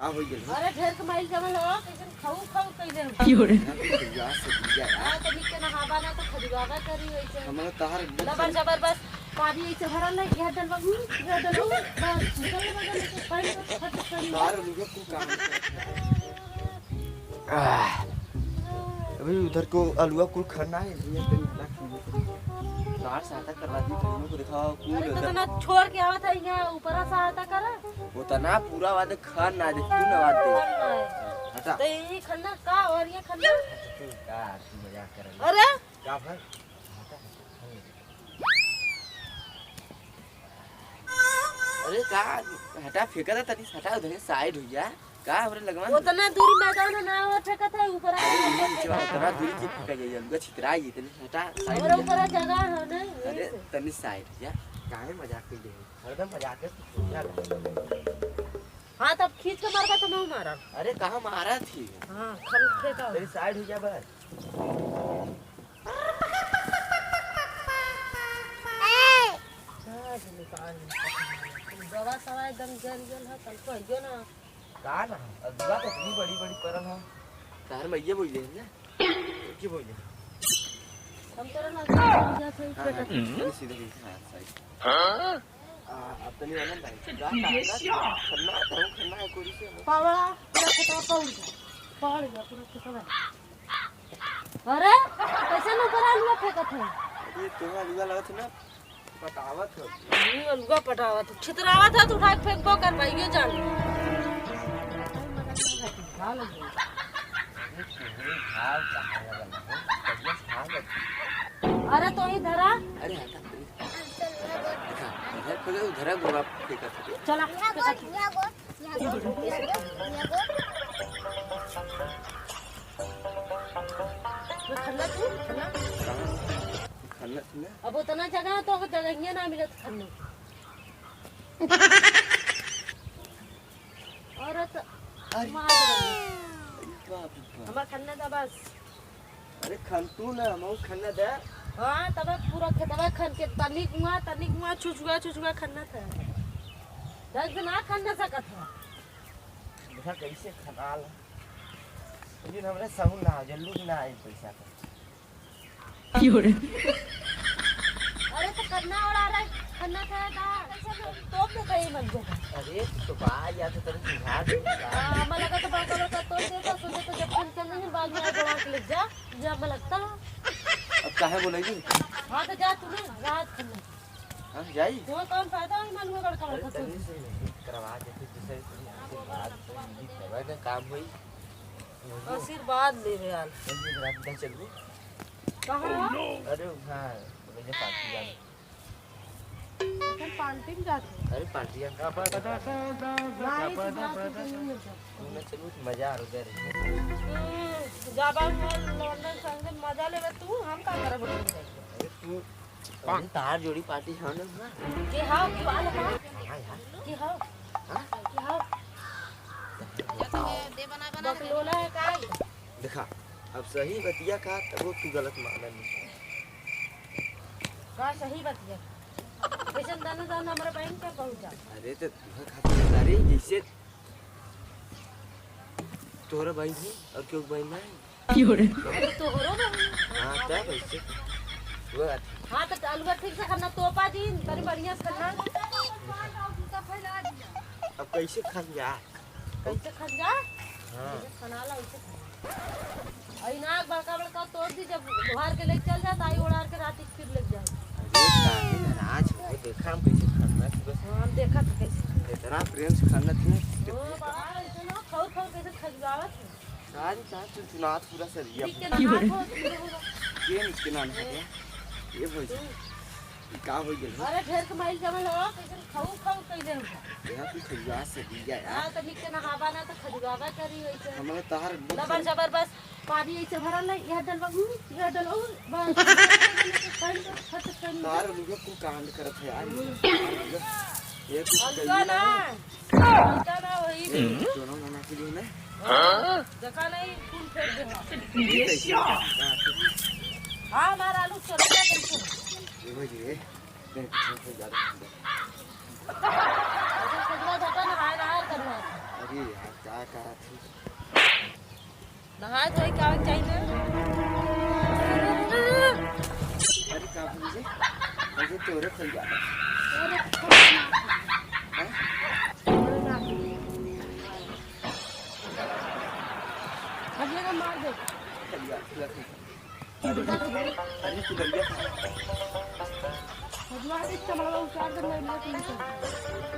आ हो गेल। अरे ढेर कमाइल जमल हो कैसे खाऊ खाऊ कइले हो की हो रे खजुआ से दिया हां तो निके नहाबा ना तो खजुआवा करी वैसे हमरा तहार लबर जबर बस पानी ऐसे भरल है यह डलवा यह डलो बस चल बगल से पानी खट करी तहार लुगा को काम अभी उधर को अलुआ कुल खाना है ये तो निकला खीले तहार सहायता करवा दी कहीं को दिखाओ अरे कुल तो ना छोड़ के आवत है यहां ऊपर सहायता कर वो तना पूरा वाद खान ना दे तू ना वाद दे हटा तो ये खन्ना का और ये खन्ना का तू मजाक कर रही अरे का भाई अरे का हटा फेंका था तनी हटा उधर साइड हो जा का हमरे लगवा वो तना दूरी मैदान है ना और फेंका था ऊपर तरा दूरी की फेंका जाए लुगा छितरा ये तनी हटा साइड और ऊपर जगह है ना अरे तनी साइड जा काहे मजाक कर दे हरदम मजाक कर हां तब खींच के मारबा तो नहीं मारा अरे कहां मारा थी हां खन फेंका तेरी साइड हो जा बस दवा सवा एकदम जल जल है कल को आइयो ना का ना अगवा तो इतनी बड़ी बड़ी परल है तार में ये बोले ना की बोले हम तेरा ना जा सही फेंका सीधे हां साइड हां अब तनी वाला भाई खन्ना है कोरी से पावड़ा पूरा खटा पड़ गया पूरा खटा अरे कैसे न करा लिया फेंकत है ये तोरा लुगा लगत है ना पटावत हो ये अलगा पटावत छितरावत है तो उठा के फेंकबो कर भाई ये जान अरे तो ही धरा अरे हटा देखा उधर गोरा फेंका था चला खन्ना तू खन्ना खन्ना थी अब उतना जगह तो जगह ना मिलत खन्ना औरत अरे मार बाप हमार खन्ना था बस अरे खंतू ना हम खन्ना दे हाँ तब पूरा खेतवा खन के तनिक हुआ छुछुआ खन्ना था दस दिन आ खन्ना सकत था देखा कैसे खनाल लेकिन हमरा सहू ना जल्लू ना आए पैसा का की हो रे अरे तो खन्ना और आ रहा है खन्ना था कैसे तोप दे कहीं मन जो अरे तो बा या तो तेरे सिखा दे हमें लगा तो बड़ा बड़ा तोड़ देता सोचे तो जब खन के नहीं बाद में बड़ा के ले जा जब मैं लगता अब काहे बोलेगी हाँ तो जा तू ना रात खन्ना हां जाई वो कौन फायदा है मालूम है बड़का बड़का तनी से करवा दे फिर दूसरे बाद करवा दे काम होई आशीर्वाद ले रे यार जल्दी रात में चलू कहां अरे हां मुझे पार्टी जाना हम पार्टी में जाते अरे पार्टी का मैं चलू मजा आ रहा जाबा लंदन संग मजा लेवे तू हम का करब अरे तू अरे तार जोड़ी पार्टी है ना के हां की वाला हां हां यार की हां हां की हां दे बना बकलोला है का देखा अब सही बतिया का तब तू गलत माना नहीं का सही बतिया कैसे दाना हमारे बैंक पे पहुंचा अरे तो तू खातिर अरे जैसे तोरा भाई है और क्यों भाई नहीं की हो रे अरे तो हो रो हां तब ऐसे वो हां तो आलू ठीक से करना तोपा दी बड़ी बढ़िया से करना अब कैसे खा जा कैसे खा जा हां खाना ला उसे आई नाक बड़का बड़का तोड़ दी जब बाहर के ले चल जाता आई उड़ार के रात फिर लग जाए अरे काहे नाराज हो देखा हम कैसे खाना थी बस हम देखा था कैसे इतना प्रेम से खाना थी ओ बाबा इतना खाओ खाओ कैसे खजवावत है सारी साथ तू चुनाव पूरा सरिया ठीक है ना ये निकल ना है ये बोल का हो गेल अरे ढेर कमाइल जमल हो कैसे खाओ खाओ कइले हो यहां तू खजुआ से दिया यार हां तो निके नहाबा ना तो खजवावा करी वैसे हमरा तहार लबर जबर बस पानी ऐसे भरल है यह डलवा बस खट कर तार लुगा को कांड करत है यार ये कुछ अलगा ना अलगा ना वही दोनों नाना के लिए ना हां देखा नहीं फूल फेंक दे ये कैसे हां हमारा आलू चल गया कैसे ये भाई ये ज्यादा खजवा जाता ना हाय करना अरे यार क्या कहा थी नहाए धोए क्या चाहिए ना अरे का मुझे मुझे तोरे खोल जा अरे अगले को मार दे खलिया अरे तू गलिया हजमा के चमड़ा उतार दे मैं